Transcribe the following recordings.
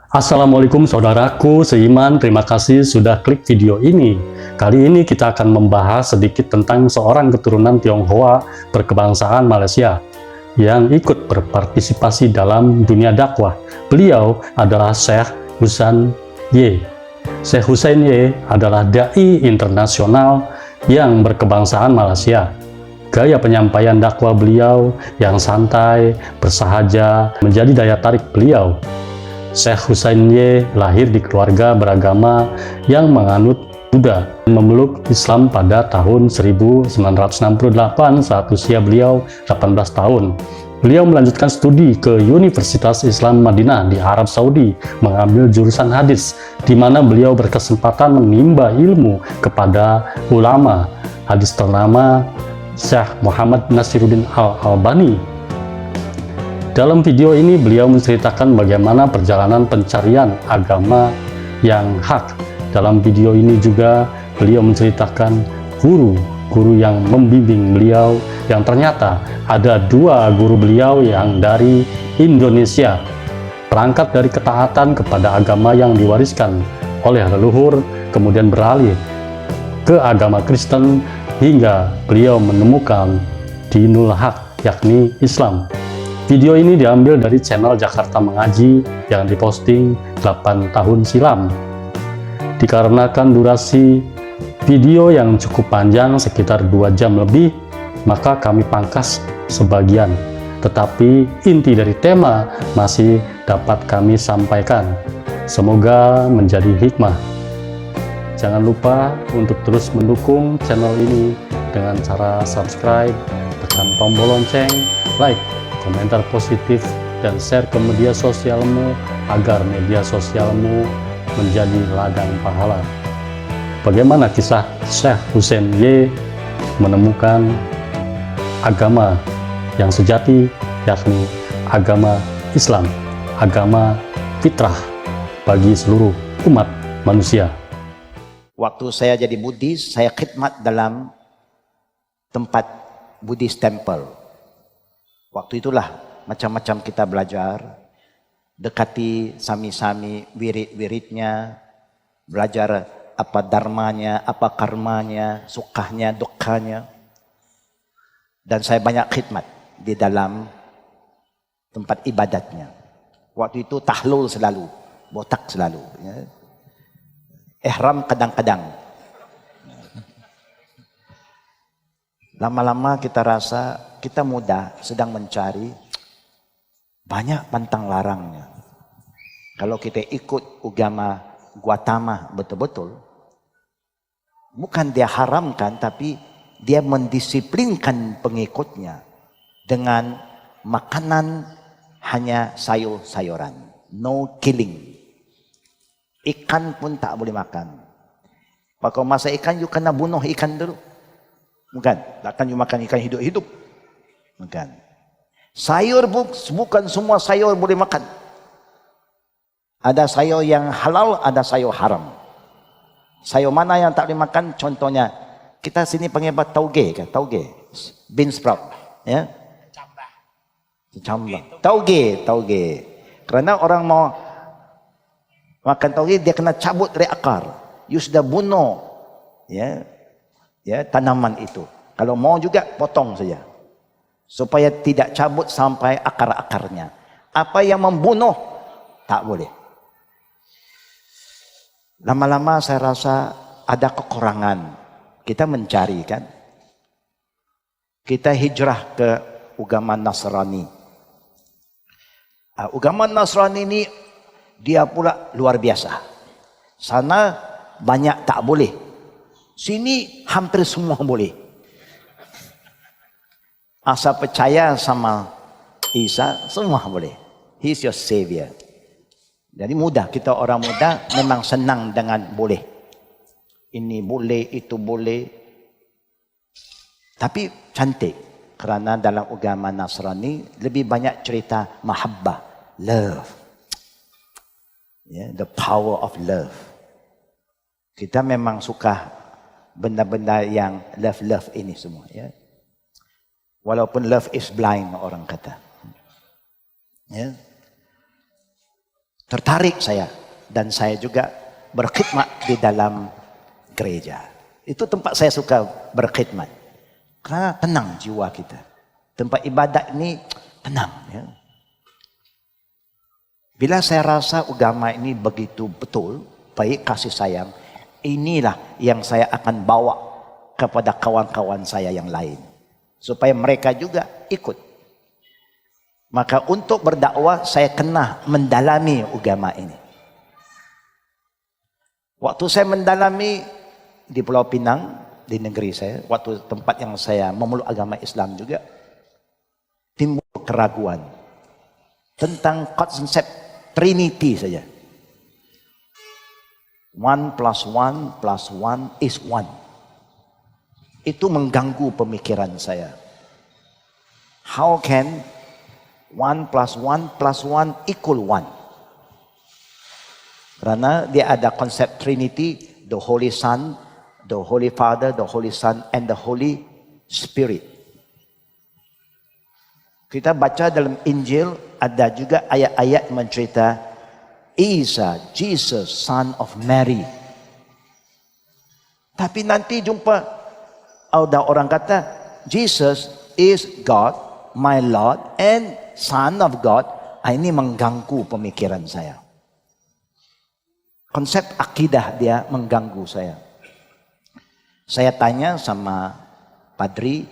Assalamualaikum saudaraku seiman, terima kasih sudah klik video ini. Kali ini kita akan membahas sedikit tentang seorang keturunan Tionghoa berkebangsaan Malaysia yang ikut berpartisipasi dalam dunia dakwah. Beliau adalah Syekh Husain Ye. Syekh Husain Ye adalah dai internasional yang berkebangsaan Malaysia. Gaya penyampaian dakwah beliau yang santai, bersahaja menjadi daya tarik beliau. Syekh Husain Ye lahir di keluarga beragama yang menganut Buddha, memeluk Islam pada tahun 1968 saat usia beliau 18 tahun. Beliau melanjutkan studi ke Universitas Islam Madinah di Arab Saudi, mengambil jurusan hadis, di mana beliau berkesempatan menimba ilmu kepada ulama hadis ternama Syekh Muhammad Nasiruddin Al-Albani. Dalam video ini beliau menceritakan bagaimana perjalanan pencarian agama yang hak. Dalam video ini juga beliau menceritakan guru-guru yang membimbing beliau, yang ternyata ada dua guru beliau yang dari Indonesia. Berangkat dari ketaatan kepada agama yang diwariskan oleh leluhur, kemudian beralih ke agama Kristen hingga beliau menemukan dinul haq, yakni Islam. Video ini diambil dari channel Jakarta Mengaji yang diposting 8 tahun silam. Dikarenakan durasi video yang cukup panjang, sekitar 2 jam lebih, maka kami pangkas sebagian. Tetapi inti dari tema masih dapat kami sampaikan. Semoga menjadi hikmah. Jangan lupa untuk terus mendukung channel ini dengan cara subscribe, tekan tombol lonceng, like, komentar positif, dan share ke media sosialmu agar media sosialmu menjadi ladang pahala. Bagaimana kisah Syekh Husain Ye menemukan agama yang sejati, yakni agama Islam, agama fitrah bagi seluruh umat manusia. Waktu saya jadi Buddhis, saya khidmat dalam tempat Buddhist temple. Waktu itulah macam-macam kita belajar, dekati sami-sami wirid-wiridnya, belajar apa dharmanya, apa karmanya, sukanya, dukkanya. Dan saya banyak khidmat di dalam tempat ibadatnya. Waktu itu tahlul selalu, botak selalu. Ya. Ihram kadang-kadang. Lama-lama kita rasa kita muda sedang mencari, banyak pantang larangnya. Kalau kita ikut agama Gautama betul-betul, bukan dia haramkan, tapi dia mendisiplinkan pengikutnya dengan makanan hanya sayur-sayuran, no killing. Ikan pun tak boleh makan. Kalau masak ikan, you kena bunuh ikan dulu. Bukan, takkan you makan ikan hidup-hidup. Bukan. Sayur bukan semua sayur boleh makan. Ada sayur yang halal, ada sayur haram. Sayur mana yang tak boleh makan? Contohnya, kita sini panggil apa? Tauge kan? Tauge. Bean sprout. Ya? Kecambah. Tauge. Kerana orang mau makan tauge, dia kena cabut dari akar. You sudah bunuh. Ya, tanaman itu. Kalau mau juga potong saja. Supaya tidak cabut sampai akar-akarnya. Apa yang membunuh, tak boleh. Lama-lama saya rasa ada kekurangan. Kita mencari kan. Kita hijrah ke agama Nasrani. Agama Nasrani ini dia pula luar biasa. Sana banyak tak boleh. Sini hampir semua boleh. Asal percaya sama Isa, semua boleh. He's your savior. Jadi mudah, kita orang muda memang senang dengan boleh. Ini boleh, itu boleh. Tapi cantik. Kerana dalam agama Nasrani lebih banyak cerita mahabbah, love. The power of love. Kita memang suka benda-benda yang love ini semua. Ya. Walaupun love is blind, orang kata. Ya. tertarik saya. Dan saya juga berkhidmat di dalam gereja. Itu tempat saya suka berkhidmat. Karena tenang jiwa kita. Tempat ibadat ini tenang. Ya. Bila saya rasa agama ini begitu betul, baik, kasih sayang, inilah yang saya akan bawa kepada kawan-kawan saya yang lain. Supaya mereka juga ikut. Maka untuk berdakwah saya kena mendalami agama ini. Waktu saya mendalami di Pulau Pinang, di negeri saya, waktu tempat yang saya memeluk agama Islam juga, timbul keraguan tentang konsep Trinity saja. 1 plus 1 plus 1 is 1. Itu mengganggu pemikiran saya. How can 1 plus 1 plus 1 equal 1? Karena dia ada konsep Trinity, the Holy Son, the Holy Father, the Holy Son, and the Holy Spirit. Kita baca dalam Injil, ada juga ayat-ayat mencerita Isa, Jesus, son of Mary. Tapi nanti jumpa ada orang kata Jesus is God, my Lord, and Son of God. Ini mengganggu pemikiran saya. Konsep akidah dia mengganggu saya. Saya tanya sama padri,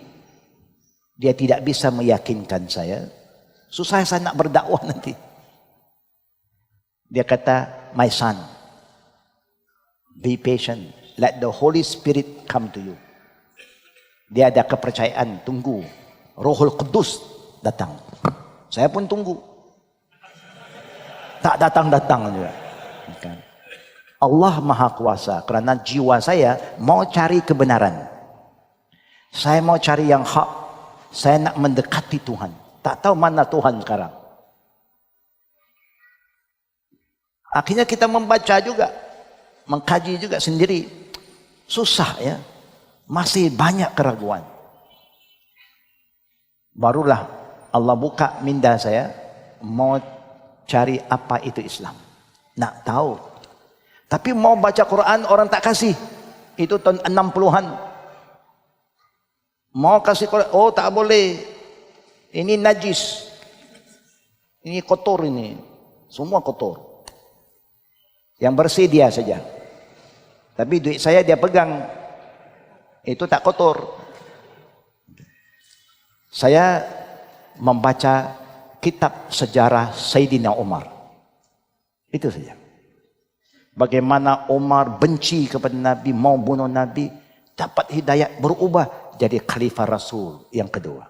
dia tidak bisa meyakinkan saya. Susah saya nak berdakwah nanti. Dia kata, my son, be patient. Let the Holy Spirit come to you. Dia ada kepercayaan, tunggu. Rohul Kudus datang. Saya pun tunggu. Tak datang-datang juga. Allah Maha Kuasa. Kerana jiwa saya mau cari kebenaran. Saya mau cari yang hak. Saya nak mendekati Tuhan. Tak tahu mana Tuhan sekarang. Akhirnya kita membaca juga. Mengkaji juga sendiri. Susah ya. Masih banyak keraguan. Barulah Allah buka minda saya. Mau cari apa itu Islam. Nak tahu. Tapi mau baca Quran orang tak kasih. Itu tahun 60-an. Mau kasih Quran. Oh tak boleh. Ini najis. Ini kotor ini. Semua kotor. Yang bersih dia saja. Tapi duit saya dia pegang. Itu tak kotor. Saya membaca kitab sejarah Sayyidina Umar. Itu saja. Bagaimana Umar benci kepada Nabi, mau bunuh Nabi, dapat hidayat berubah jadi khalifah Rasul yang kedua.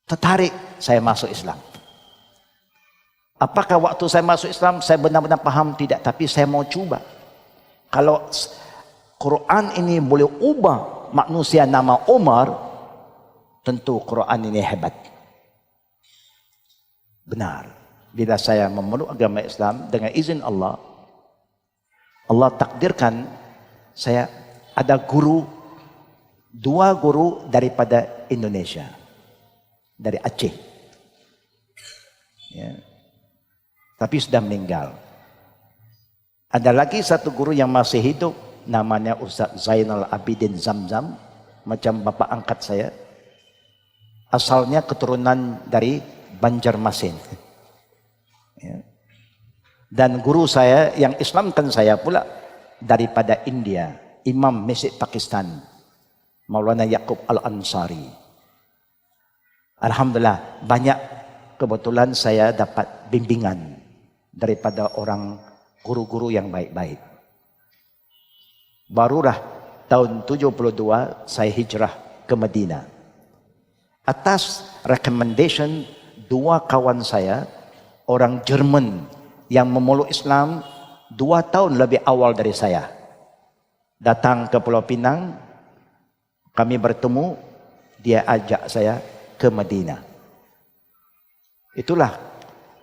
Tertarik saya masuk Islam. Apakah waktu saya masuk Islam saya benar-benar paham? Tidak, tapi saya mau cuba. Kalau Quran ini boleh ubah manusia nama Umar, tentu Quran ini hebat. Benar. Bila saya memeluk agama Islam dengan izin Allah, Allah takdirkan saya ada guru, 2 guru daripada Indonesia, dari Aceh. Ya. Tapi sudah meninggal. Ada lagi 1 guru yang masih hidup, namanya Ustaz Zainal Abidin Zamzam, macam bapa angkat saya. Asalnya keturunan dari Banjarmasin. Ya. Dan guru saya yang Islamkan saya pula daripada India, Imam Masjid Pakistan, Maulana Yaqub Al-Ansari. Alhamdulillah, banyak kebetulan saya dapat bimbingan daripada orang guru-guru yang baik-baik. Barulah tahun 72 saya hijrah ke Madinah. Atas recommendation 2 kawan saya, orang Jerman yang memeluk Islam 2 tahun lebih awal dari saya. Datang ke Pulau Pinang, kami bertemu, dia ajak saya ke Madinah. Itulah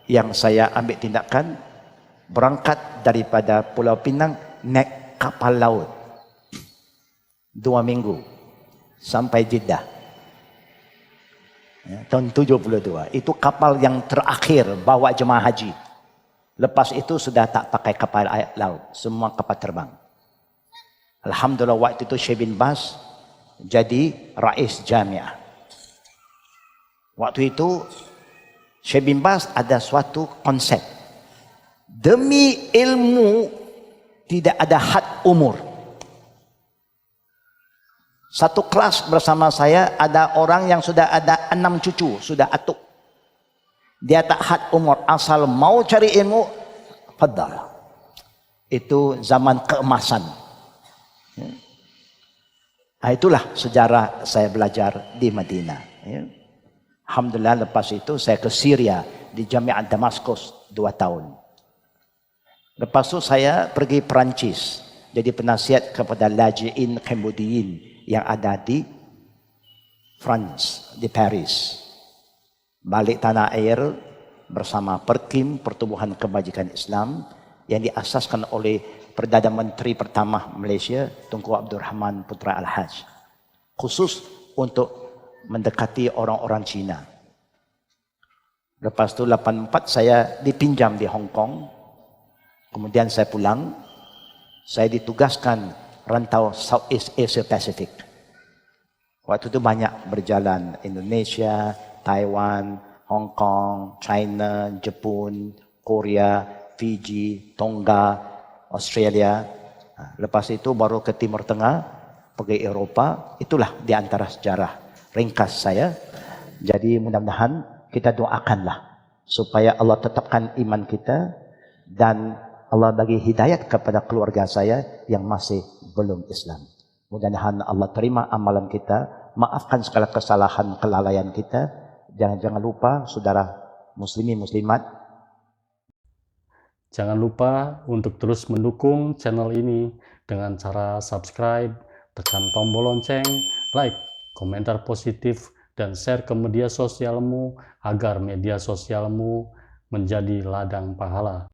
yang saya ambil tindakan, berangkat daripada Pulau Pinang naik kapal laut 2 minggu sampai Jeddah. Ya, tahun 72. Itu kapal yang terakhir bawa jemaah haji. Lepas itu sudah tak pakai kapal air laut. Semua kapal terbang. Alhamdulillah waktu itu Syekh bin Baz jadi Rais Jamiah. Waktu itu Syekh bin Baz ada suatu konsep. Demi ilmu tidak ada had umur. Satu kelas bersama saya ada orang yang sudah ada 6 cucu, sudah atuk. Dia tak had umur, asal mau cari ilmu, fadal. Itu zaman keemasan. Itulah sejarah saya belajar di Madinah. Alhamdulillah lepas itu saya ke Syria di Jami'ah Damaskus 2 tahun. Lepas itu saya pergi Perancis jadi penasihat kepada Laji'in Cambodiyin yang ada di France, di Paris. Balik tanah air bersama Perkim, Pertubuhan Kebajikan Islam, yang diasaskan oleh Perdana Menteri pertama Malaysia, Tunku Abdul Rahman Putra Al-Haj. Khusus untuk mendekati orang-orang Cina. Lepas itu 84 saya dipinjam di Hong Kong. Kemudian saya pulang. Saya ditugaskan rantau Southeast Asia Pacific. Waktu itu banyak berjalan Indonesia, Taiwan, Hong Kong, China, Jepun, Korea, Fiji, Tonga, Australia. Lepas itu baru ke Timur Tengah, pergi Eropah. Itulah di antara sejarah ringkas saya. Jadi mudah-mudahan kita doakanlah supaya Allah tetapkan iman kita dan Allah bagi hidayat kepada keluarga saya yang masih belum Islam. Mudah-mudahan Allah terima amalan kita, maafkan segala kesalahan, kelalaian kita. Jangan lupa saudara muslimin muslimat. Jangan lupa untuk terus mendukung channel ini dengan cara subscribe, tekan tombol lonceng, like, komentar positif, dan share ke media sosialmu agar media sosialmu menjadi ladang pahala.